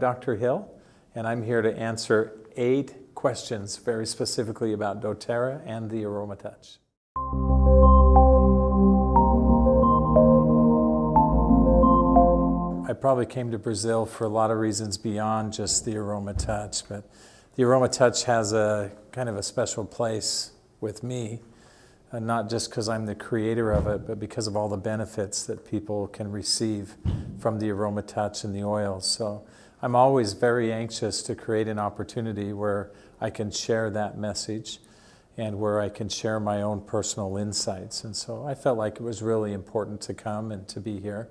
Dr. Hill, and I'm here to answer 8 questions very specifically about dōTERRA and the Aromatouch. I probably came to Brazil for a lot of reasons beyond just the Aromatouch, but the Aromatouch has a kind of a special place with me, not just because I'm the creator of it, but because of all the benefits that people can receive from the Aromatouch and the oils. So I'm always very anxious to create an opportunity where I can share that message and where I can share my own personal insights. And so I felt like it was really important to come and to be here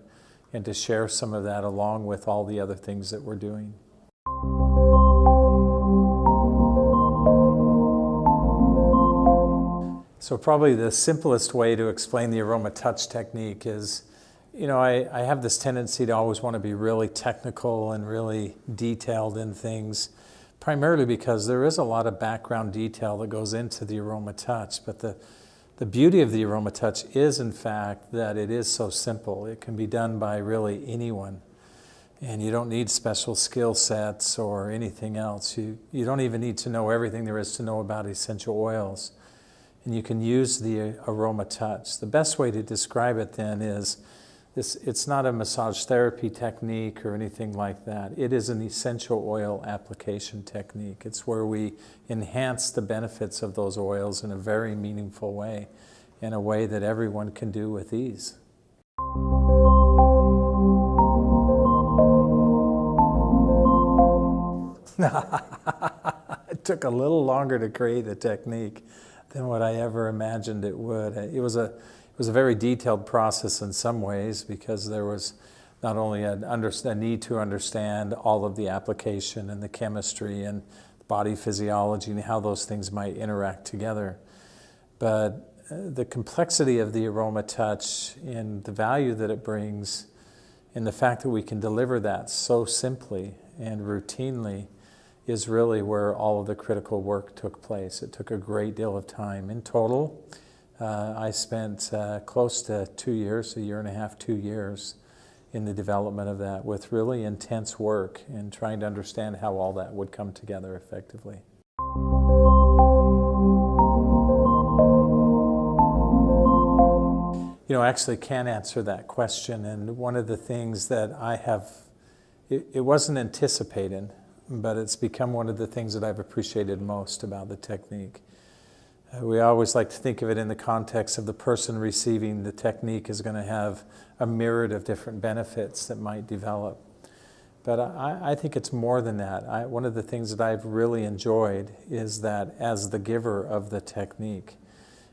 and to share some of that along with all the other things that we're doing. So probably the simplest way to explain the Aromatouch technique is, you know, I have this tendency to always want to be really technical and really detailed in things, primarily because there is a lot of background detail that goes into the Aromatouch. But the beauty of the Aromatouch is, in fact, that it is so simple. It can be done by really anyone. And you don't need special skill sets or anything else. You don't even need to know everything there is to know about essential oils. And you can use the Aromatouch. The best way to describe it then is, it's not a massage therapy technique or anything like that. It is an essential oil application technique. It's where we enhance the benefits of those oils in a very meaningful way, in a way that everyone can do with ease. It took a little longer to create a technique than what I ever imagined it would. It was a very detailed process in some ways, because there was not only a need to understand all of the application and the chemistry and body physiology and how those things might interact together, but the complexity of the Aromatouch and the value that it brings, and the fact that we can deliver that so simply and routinely, is really where all of the critical work took place. It took a great deal of time. In total, I spent close to 2 years, a year and a half, 2 years, in the development of that, with really intense work and trying to understand how all that would come together effectively. You know, I actually can answer that question, and one of the things that I have, it wasn't anticipated, but it's become one of the things that I've appreciated most about the technique. We always like to think of it in the context of the person receiving the technique is going to have a myriad of different benefits that might develop. But I think it's more than that. One of the things that I've really enjoyed is that as the giver of the technique,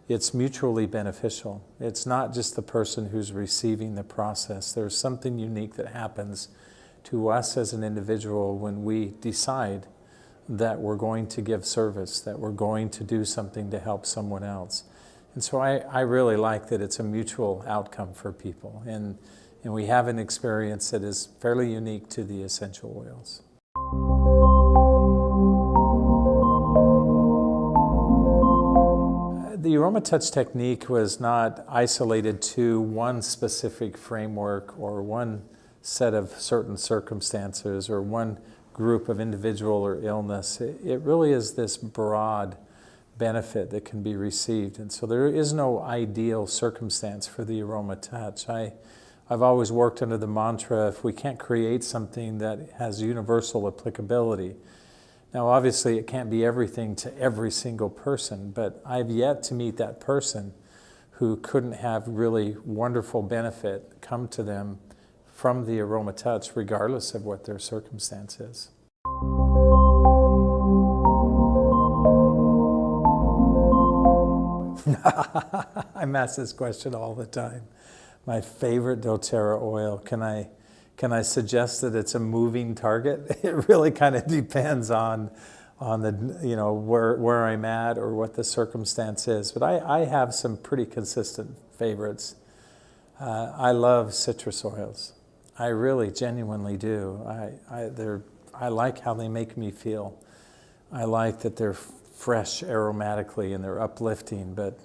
it's mutually beneficial. It's not just the person who's receiving the process. There's something unique that happens to us as an individual when we decide that we're going to give service, that we're going to do something to help someone else. And so I really like that it's a mutual outcome for people. And we have an experience that is fairly unique to the essential oils. The Aromatouch technique was not isolated to one specific framework or one set of certain circumstances or one group of individual or illness. It really is this broad benefit that can be received. And so there is no ideal circumstance for the Aromatouch. I've always worked under the mantra, if we can't create something that has universal applicability. Now obviously it can't be everything to every single person, but I've yet to meet that person who couldn't have really wonderful benefit come to them from the Aromatouch, regardless of what their circumstance is. I'm asked this question all the time. My favorite dōTERRA oil, can I suggest that it's a moving target? It really kind of depends on the, you know, where I'm at or what the circumstance is. But I have some pretty consistent favorites. I love citrus oils. I really genuinely do. I like how they make me feel. I like that they're fresh aromatically and they're uplifting, but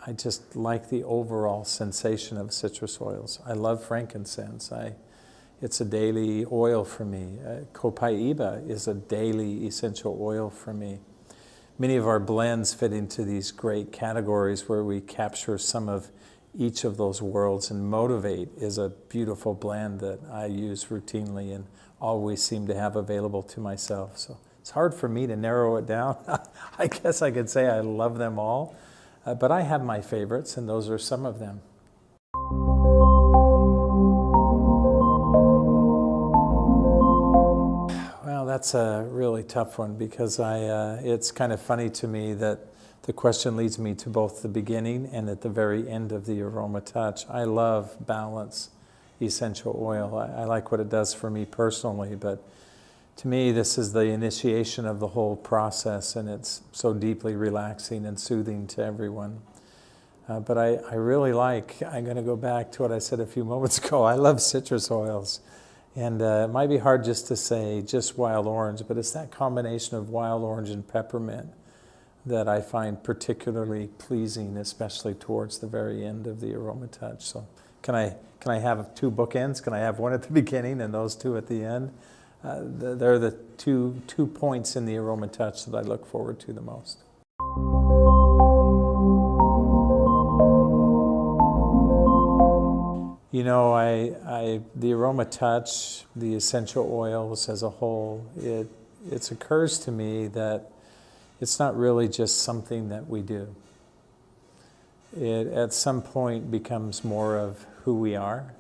I just like the overall sensation of citrus oils. I love frankincense. it's a daily oil for me. Copaiba is a daily essential oil for me. Many of our blends fit into these great categories where we capture some of each of those worlds, and Motivate is a beautiful blend that I use routinely and always seem to have available to myself. So it's hard for me to narrow it down. I guess I could say I love them all, but I have my favorites, and those are some of them. Well, that's a really tough one because it's kind of funny to me that the question leads me to both the beginning and at the very end of the Aromatouch. I love Balance essential oil. I like what it does for me personally, but to me this is the initiation of the whole process, and it's so deeply relaxing and soothing to everyone. But I really like, I'm going to go back to what I said a few moments ago, I love citrus oils. And it might be hard just to say just wild orange, but it's that combination of wild orange and peppermint that I find particularly pleasing, especially towards the very end of the Aromatouch. So can I have two bookends? Can I have one at the beginning and those two at the end? They're the two points in the Aromatouch that I look forward to the most. You know, the Aromatouch, the essential oils as a whole, it occurs to me that it's not really just something that we do. It at some point becomes more of who we are.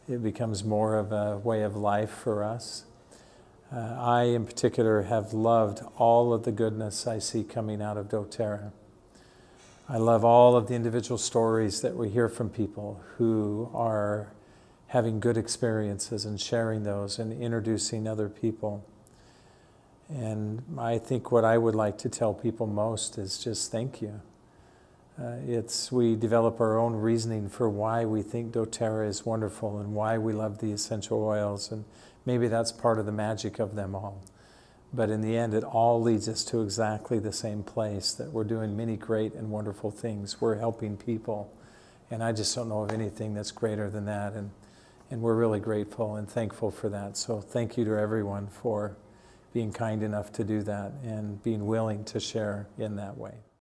It becomes more of a way of life for us. I in particular have loved all of the goodness I see coming out of dōTERRA. I love all of the individual stories that we hear from people who are having good experiences and sharing those and introducing other people. And I think what I would like to tell people most is just thank you. We develop our own reasoning for why we think dōTERRA is wonderful and why we love the essential oils, and maybe that's part of the magic of them all. But in the end, it all leads us to exactly the same place, that we're doing many great and wonderful things. We're helping people. And I just don't know of anything that's greater than that. And we're really grateful and thankful for that. So thank you to everyone for being kind enough to do that and being willing to share in that way.